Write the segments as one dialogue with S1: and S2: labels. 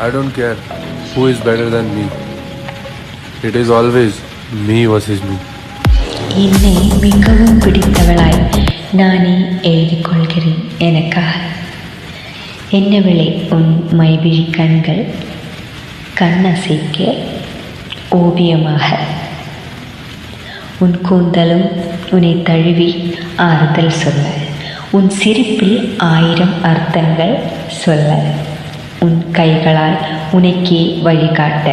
S1: I don't care who is better than me. It is always me versus me.
S2: என்னை மிகவும் பிடித்தவளாய் நானே எழுதிக் கொள்கிறேன் எனக்காக. என்னவளே உன் மைவிழி கண்கள் கண்ணசைக்க ஓவியமாக, உன் கூந்தலும் உன்னை தழுவி ஆறுதல் சொல்ல, உன் சிரிப்பில் 1000 அர்த்தங்கள் சொல்ல, உன் கைகளால் உனக்கே வழிகாட்ட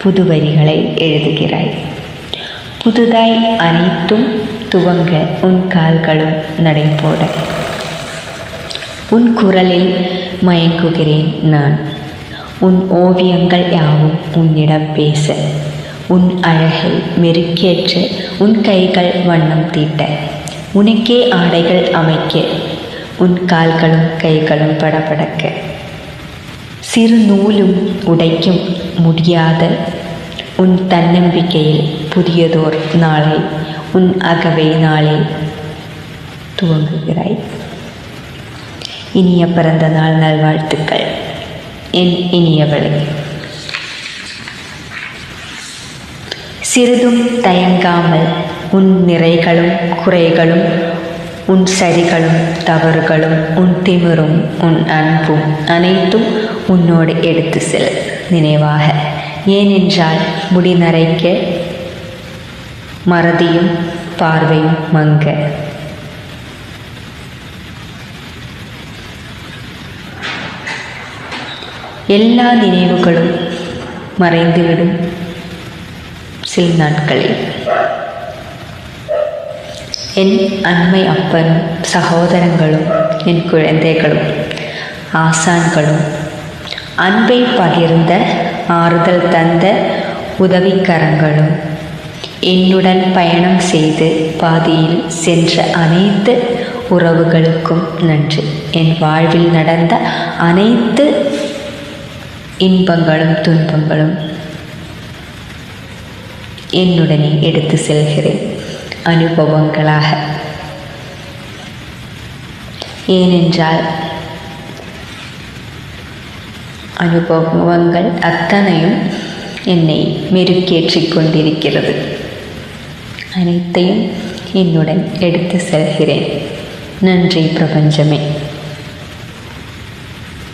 S2: புது வரிகளை எழுதுகிறாய். புதுதாய் அனைத்தும் துவங்க உன் கால்களும் நடைபோட, உன் குரலில் மயங்குகிறேன் நான். உன் ஓவியங்கள் யாவும் உன்னிடம் பேச, உன் அழகை மெருக்கேற்ற உன் கைகள் வண்ணம் தீட்ட, உனக்கே ஆடைகள் அமைக்க உன் கால்களும் கைகளும் படபடக்க, சிறு நூலும் உடைக்கும் முடியாத உன் தன்னம்பிக்கையில் புதியதோர் நாளை உன் அகவை நாளே துவங்குகிறாய். இனிய பிறந்த நாள் நல்வாழ்த்துக்கள் என் இனியவளே. சிறிதும் தயங்காமல் உன் நிறைகளும் குறைகளும், உன் சரிகளும் தவறுகளும், உன் திமிரும் உன் அன்பும் அனைத்தும் உன்னோடு எடுத்து செல் நினைவாக. ஏனென்றால் முடி நரைக்க மறதியும் பார்வையும் மங்க, எல்லா நினைவுகளும் மறைந்துவிடும் சில நாட்களில். என் அண்மை அப்பனும் சகோதரங்களும், என் குழந்தைகளும், ஆசான்களும், அன்பை பகிர்ந்த ஆறுதல் தந்த உதவிக்கரங்களும், என்னுடன் பயணம் செய்து பாதியில் சென்ற அனைத்து உறவுகளுக்கும் நன்றி. என் வாழ்வில் நடந்த அனைத்து இன்பங்களும் துன்பங்களும் என்னுடனே எடுத்து செல்கிறேன் அனுபவங்களாக. ஏனென்றால் அனுபவங்கள் அத்தனையும் என்னை மெருக்கேற்றிக் கொண்டிருக்கிறது. அனைத்தையும் என்னுடன் எடுத்து செல்கிறேன். நன்றி பிரபஞ்சமே.